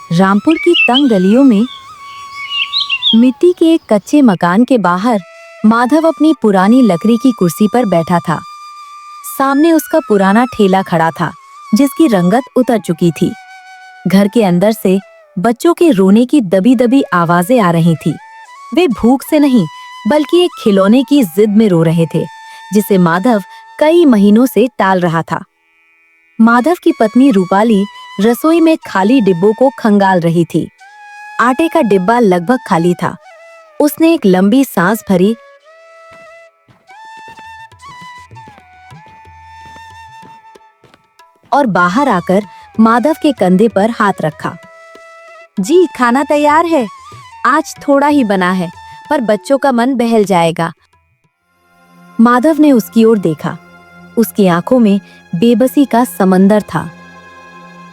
रामपुर की तंग गलियों में मिट्टी के एक कच्चे मकान के बाहर माधव अपनी पुरानी लकड़ी की कुर्सी पर बैठा था। सामने उसका पुराना ठेला खड़ा था जिसकी रंगत उतर चुकी थी। घर के अंदर से बच्चों के रोने की दबी दबी आवाजें आ रही थी। वे भूख से नहीं बल्कि एक खिलौने की जिद में रो रहे थे जिसे माधव कई महीनों से टाल रहा था। माधव की पत्नी रूपाली रसोई में खाली डिब्बों को खंगाल रही थी। आटे का डिब्बा लगभग खाली था। उसने एक लंबी सांस भरी और बाहर आकर माधव के कंधे पर हाथ रखा। जी, खाना तैयार है। आज थोड़ा ही बना है, पर बच्चों का मन बहल जाएगा। माधव ने उसकी ओर देखा। उसकी आंखों में बेबसी का समंदर था।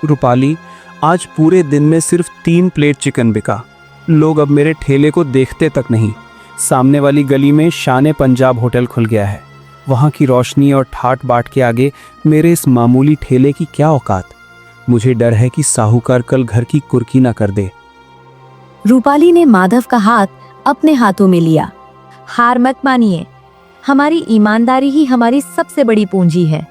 रूपाली, आज पूरे दिन में सिर्फ 3 प्लेट चिकन बिका। लोग अब मेरे ठेले को देखते तक नहीं। सामने वाली गली में शान पंजाब होटल खुल गया है। वहाँ की रोशनी और ठाट बाट के आगे मेरे इस मामूली ठेले की क्या औकात। मुझे डर है कि साहूकार कल घर की कुर्की ना कर दे। रूपाली ने माधव का हाथ अपने हाथों में लिया। हार मत मानिए, हमारी ईमानदारी ही हमारी सबसे बड़ी पूंजी है।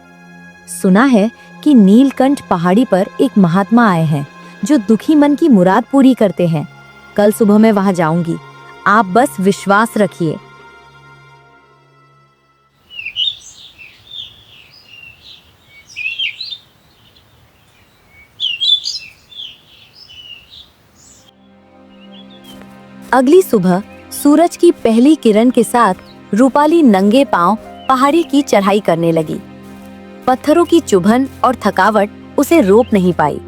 सुना है कि नीलकंठ पहाड़ी पर एक महात्मा आए हैं जो दुखी मन की मुराद पूरी करते हैं। कल सुबह मैं वहां जाऊंगी, आप बस विश्वास रखिए। अगली सुबह सूरज की पहली किरण के साथ रूपाली नंगे पांव पहाड़ी की चढ़ाई करने लगी। पत्थरों की चुभन और थकावट उसे रोक नहीं पाई।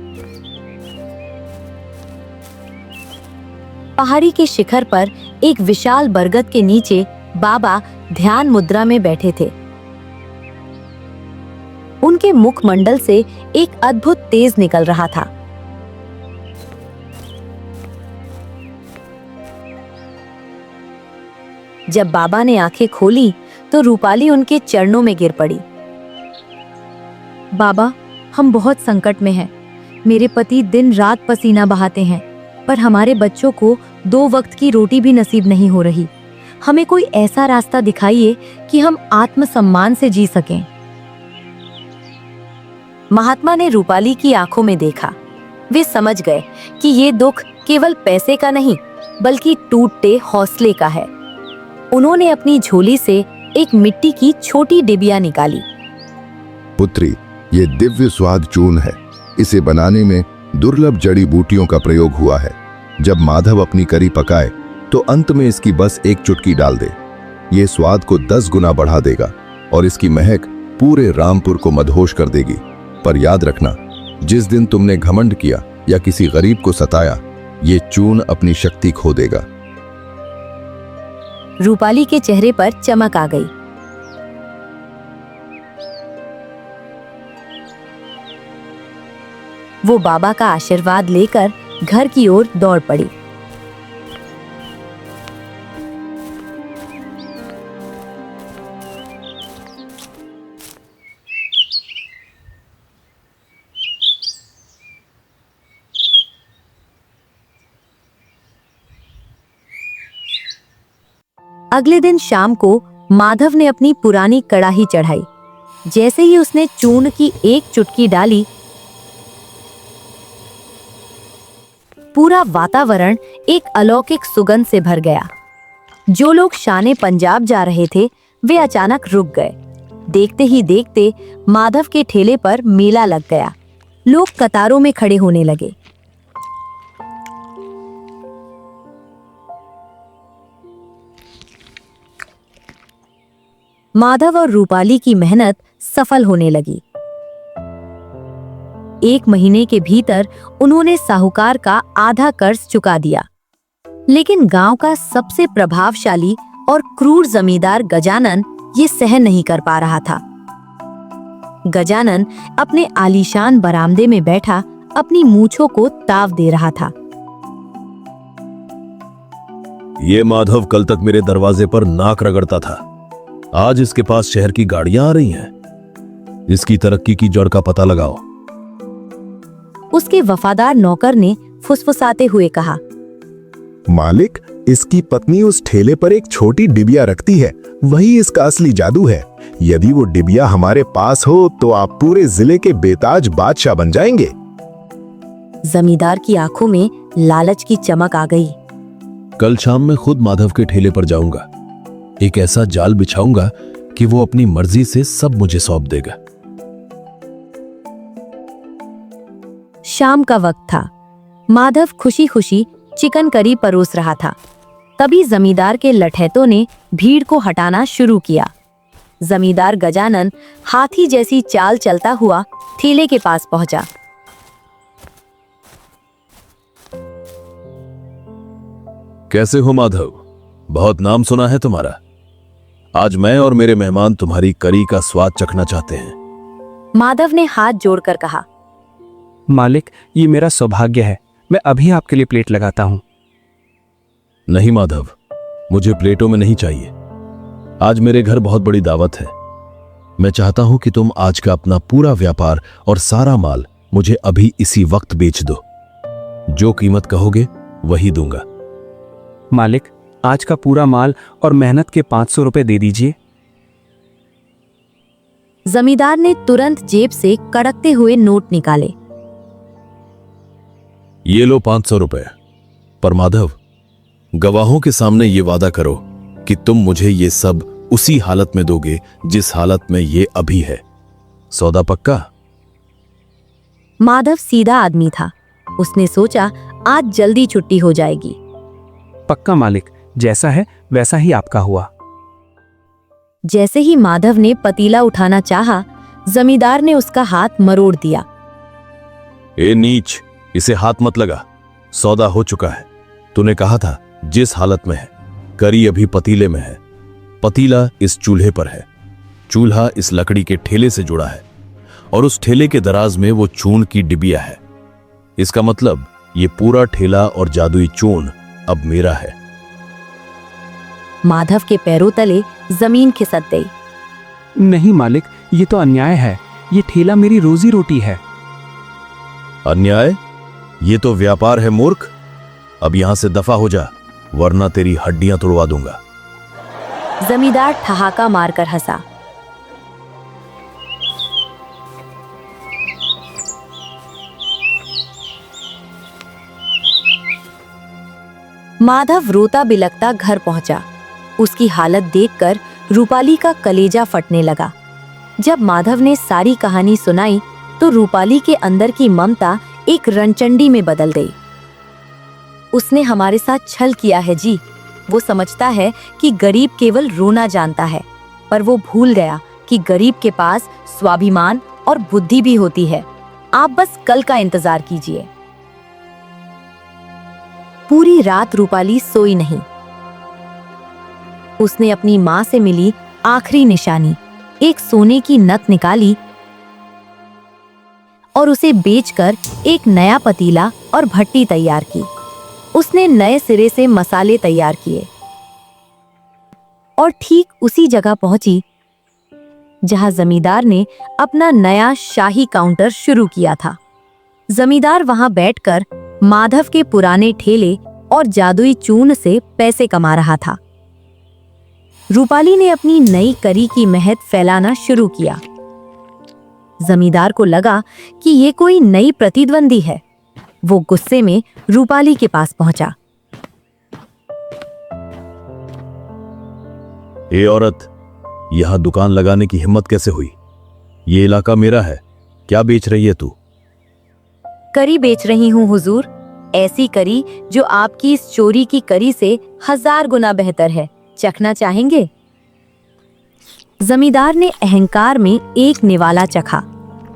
पहाड़ी के शिखर पर एक विशाल बरगद के नीचे बाबा ध्यान मुद्रा में बैठे थे। उनके मुखमंडल से एक अद्भुत तेज निकल रहा था। जब बाबा ने आंखें खोली तो रूपाली उनके चरणों में गिर पड़ी। बाबा, हम बहुत संकट में हैं। मेरे पति दिन रात पसीना बहाते हैं, पर हमारे बच्चों को 2 वक्त की रोटी भी नसीब नहीं हो रही। हमें कोई ऐसा रास्ता दिखाइए कि हम आत्मसम्मान से जी सकें। महात्मा ने रूपाली की आंखों में देखा। वे समझ गए कि ये दुख केवल पैसे का नहीं बल्कि टूटते हौसले का है। उन्होंने अपनी झोली से एक मिट्टी की छोटी डिबिया निकाली। पुत्री, ये दिव्य स्वाद चूर्ण है। इसे बनाने में दुर्लभ जड़ी बूटियों का प्रयोग हुआ है। जब माधव अपनी करी पकाए तो अंत में इसकी बस एक चुटकी डाल दे। ये स्वाद को 10 गुना बढ़ा देगा और इसकी महक पूरे रामपुर को मदहोश कर देगी। पर याद रखना, जिस दिन तुमने घमंड किया या किसी गरीब को सताया, ये चूर्ण अपनी शक्ति खो देगा। रूपाली के चेहरे पर चमक आ गई। वो बाबा का आशीर्वाद लेकर घर की ओर दौड़ पड़ी। अगले दिन शाम को माधव ने अपनी पुरानी कड़ाही चढ़ाई। जैसे ही उसने चूर्ण की एक चुटकी डाली, पूरा वातावरण एक अलौकिक सुगंध से भर गया। जो लोग शान पंजाब जा रहे थे वे अचानक रुक गए। देखते ही देखते माधव के ठेले पर मेला लग गया। लोग कतारों में खड़े होने लगे। माधव और रूपाली की मेहनत सफल होने लगी। 1 महीने के भीतर उन्होंने साहूकार का आधा कर्ज चुका दिया। लेकिन गांव का सबसे प्रभावशाली और क्रूर जमींदार गजानन ये सहन नहीं कर पा रहा था। गजानन अपने आलीशान बरामदे में बैठा अपनी मूंछों को ताव दे रहा था। ये माधव कल तक मेरे दरवाजे पर नाक रगड़ता था। आज इसके पास शहर की गाड़ियां आ रही हैं। इसकी तरक्की की जड़ का पता लगाओ। उसके वफादार नौकर ने फुसफुसाते हुए कहा, मालिक, इसकी पत्नी उस ठेले पर एक छोटी डिबिया रखती है, वही इसका असली जादू है। यदि वो डिबिया हमारे पास हो तो आप पूरे जिले के बेताज बादशाह बन जाएंगे। जमींदार की आंखों में लालच की चमक आ गई। कल शाम मैं खुद माधव के ठेले पर जाऊंगा। एक ऐसा जाल बिछाऊंगा कि वो अपनी मर्जी से सब मुझे सौंप देगा। शाम का वक्त था। माधव खुशी खुशी चिकन करी परोस रहा था। तभी जमींदार के लठैतों ने भीड़ को हटाना शुरू किया। जमींदार गजानन हाथी जैसी चाल चलता हुआ ठेले के पास पहुंचा। कैसे हो माधव? बहुत नाम सुना है तुम्हारा। आज मैं और मेरे मेहमान तुम्हारी करी का स्वाद चखना चाहते हैं। माधव ने हाथ जोड़कर कहा, मालिक, ये मेरा सौभाग्य है। मैं अभी आपके लिए प्लेट लगाता हूँ। नहीं माधव, मुझे प्लेटों में नहीं चाहिए। आज मेरे घर बहुत बड़ी दावत है। मैं चाहता हूं कि तुम आज का अपना पूरा व्यापार और सारा माल मुझे अभी इसी वक्त बेच दो। जो कीमत कहोगे वही दूंगा। मालिक, आज का पूरा माल और मेहनत के 500 रुपए दे दीजिए। जमींदार ने तुरंत जेब से कड़कते हुए नोट निकाले। ये लो 500 रुपए। पर माधव, गवाहों के सामने ये वादा करो कि तुम मुझे ये सब उसी हालत में दोगे जिस हालत में ये अभी है। सौदा पक्का? माधव सीधा आदमी था। उसने सोचा आज जल्दी छुट्टी हो जाएगी। पक्का मालिक, जैसा है वैसा ही आपका हुआ। जैसे ही माधव ने पतीला उठाना चाहा, जमींदार ने उसका हाथ मरोड़ दिया। ए नीच, इसे हाथ मत लगा। सौदा हो चुका है। तूने कहा था जिस हालत में है। करी अभी पतीले में है। पतीला इस चूल्हे पर है। चूल्हा इस लकड़ी के ठेले से जुड़ा है और उस ठेले के दराज में वो चून की डिबिया है। इसका मतलब ये पूरा ठेला और जादुई चून अब मेरा है। माधव के पैरों तले जमीन खिसक गई। नहीं मालिक, ये तो अन्याय है। ये ठेला मेरी रोजी रोटी है। अन्याय? ये तो व्यापार है मूर्ख। अब यहां से दफा हो जा, वरना तेरी हड्डियां तोड़वा दूंगा। जमींदार ठहाका मारकर हंसा। माधव रोता बिलखता घर पहुंचा। उसकी हालत देखकर रूपाली का कलेजा फटने लगा। जब माधव ने सारी कहानी सुनाई तो रूपाली के अंदर की ममता एक रणचंडी में बदल गई। उसने हमारे साथ छल किया है जी। वो समझता है कि गरीब केवल रोना जानता है, पर वो भूल गया कि गरीब के पास स्वाभिमान और बुद्धि भी होती है। आप बस कल का इंतजार कीजिए। पूरी रात रूपाली सोई नहीं। उसने अपनी माँ से मिली आखिरी निशानी, एक सोने की नथ निकाली और उसे बेचकर एक नया पतीला और भट्टी तैयार की। उसने नए सिरे से मसाले तैयार किए और ठीक उसी जगह पहुंची जहां जमींदार ने अपना नया शाही काउंटर शुरू किया था। जमींदार वहां बैठकर माधव के पुराने ठेले और जादुई चून से पैसे कमा रहा था। रूपाली ने अपनी नई करी की महक फैलाना शुरू किया। जमींदार को लगा कि ये कोई नई प्रतिद्वंदी है। वो गुस्से में रूपाली के पास पहुंचा। ए औरत, यहां दुकान लगाने की हिम्मत कैसे हुई? ये इलाका मेरा है। क्या बेच रही है तू? करी बेच रही हूँ हुजूर। ऐसी करी जो आपकी इस चोरी की करी से 1000 गुना बेहतर है। चखना चाहेंगे? जमींदार ने अहंकार में एक निवाला चखा।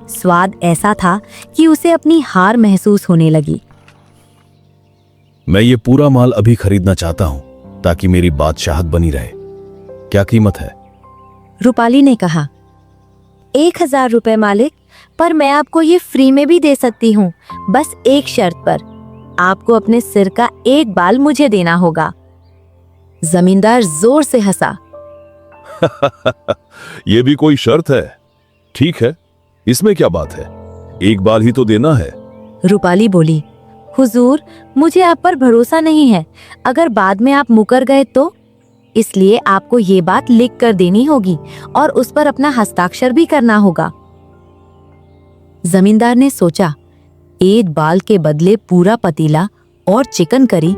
स्वाद ऐसा था कि उसे अपनी हार महसूस होने लगी। मैं ये पूरा माल अभी खरीदना चाहता हूं ताकि मेरी बादशाहत बनी रहे। क्या कीमत है? रूपाली ने कहा, 1000 रुपए मालिक, पर मैं आपको ये फ्री में भी दे सकती हूँ, बस एक शर्त पर। आपको अपने सिर का एक बाल मुझे देना होगा। जमींदार जोर से हंसा। ये भी कोई शर्त है? ठीक है, इसमें क्या बात है, एक बाल ही तो देना है। रूपाली बोली, हुजूर, मुझे आप पर भरोसा नहीं है। अगर बाद में आप मुकर गए तो? इसलिए आपको ये बात लिख कर देनी होगी और उस पर अपना हस्ताक्षर भी करना होगा। जमींदार ने सोचा, एक बाल के बदले पूरा पतीला और चिकन करी,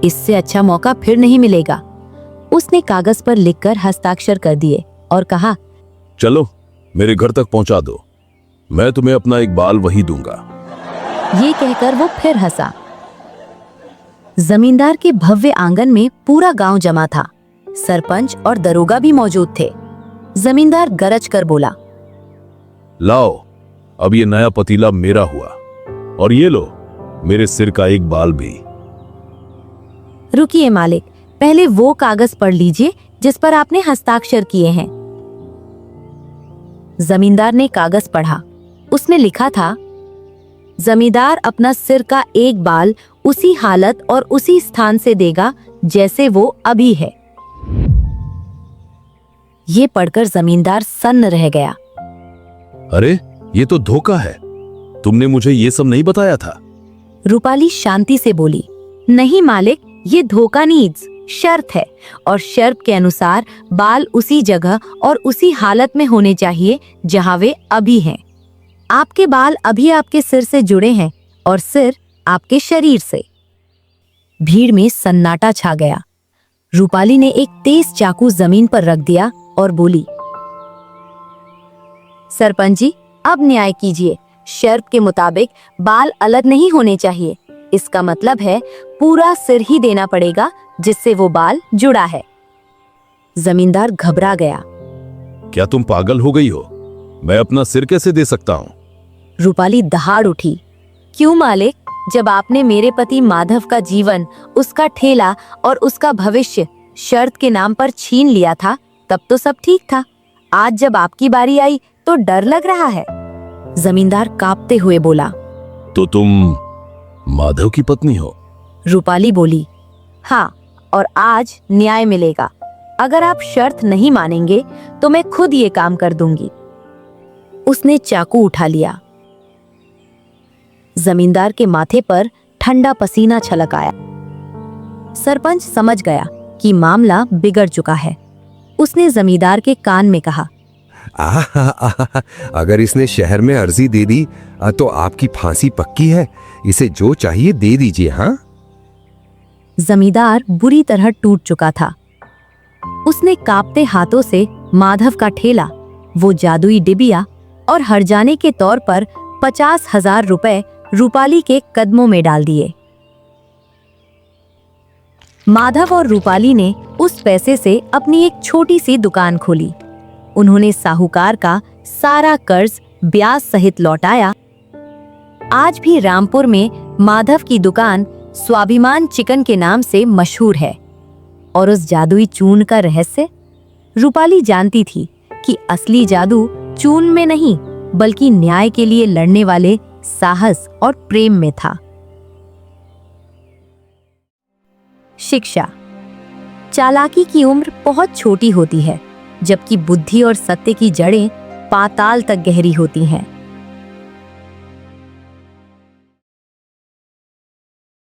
इससे अच्छा मौका फिर नहीं मिलेगा। उसने कागज पर लिखकर हस्ताक्षर कर दिए और कहा, चलो मेरे घर तक पहुंचा दो, मैं तुम्हें अपना एक बाल वही दूंगा। ये कहकर वो फिर हंसा। जमींदार के भव्य आंगन में पूरा गांव जमा था। सरपंच और दरोगा भी मौजूद थे। जमींदार गरज कर बोला, लाओ, अब ये नया पतीला मेरा हुआ, और ये लो मेरे सिर का एक बाल भी। रुकिए मालिक, पहले वो कागज पढ़ लीजिए जिस पर आपने हस्ताक्षर किए हैं। जमींदार ने कागज पढ़ा। उसमें लिखा था, जमींदार अपना सिर का एक बाल उसी हालत और उसी स्थान से देगा जैसे वो अभी है। ये पढ़कर जमींदार सन्न रह गया। अरे ये तो धोखा है, तुमने मुझे ये सब नहीं बताया था। रूपाली शांति से बोली, नहीं मालिक, ये धोखा नहीं, शर्त है, और शर्त के अनुसार बाल उसी जगह और उसी हालत में होने चाहिए जहां वे अभी हैं। आपके बाल अभी आपके सिर से जुड़े हैं और सिर आपके शरीर से। भीड़ में सन्नाटा छा गया। रूपाली ने एक तेज चाकू जमीन पर रख दिया और बोली, सरपंच जी, अब न्याय कीजिए। शर्त के मुताबिक बाल अलग नहीं होने चाहिए। इसका मतलब है पूरा सिर ही देना पड़ेगा जिससे वो बाल जुड़ा है। जमींदार घबरा गया। क्या तुम पागल हो गई हो? मैं अपना सिर कैसे दे सकता हूं? रूपाली दहाड़ उठी, क्यों मालिक? जब आपने मेरे पति माधव का जीवन, उसका ठेला और उसका भविष्य शर्त के नाम पर छीन लिया था, तब तो सब ठीक था। आज जब आपकी बारी आई तो डर लग रहा है। जमींदार कांपते हुए बोला, तो तुम माधव की पत्नी हो? रूपाली बोली, हाँ, और आज न्याय मिलेगा। अगर आप शर्त नहीं मानेंगे तो मैं खुद ये काम कर दूंगी। उसने चाकू उठा लिया। जमींदार के माथे पर ठंडा पसीना छलक आया। सरपंच समझ गया कि मामला बिगड़ चुका है। उसने जमींदार के कान में कहा, अगर इसने शहर में अर्जी दे दी तो आपकी फांसी पक्की है। इसे जो चाहिए दे दीजिए। हाँ। जमींदार बुरी तरह टूट चुका था। उसने कांपते हाथों से माधव का ठेला, वो जादुई डिबिया और हर्जाने के तौर पर 50,000 रुपए रूपाली के कदमों में डाल दिए। माधव और रूपाली ने उस पैसे से अपनी एक छोटी सी दुकान खोली। उन्होंने साहूकार का सारा कर्ज ब्याज सहित लौटाया। आज भी रामपुर में माधव की दुकान स्वाभिमान चिकन के नाम से मशहूर है। और उस जादुई चून का रहस्य? रूपाली जानती थी कि असली जादू चून में नहीं, बल्कि न्याय के लिए लड़ने वाले साहस और प्रेम में था। शिक्षा। चालाकी की उम्र बहुत छोटी होती है, जबकि बुद्धि और सत्य की जड़ें पाताल तक गहरी होती हैं।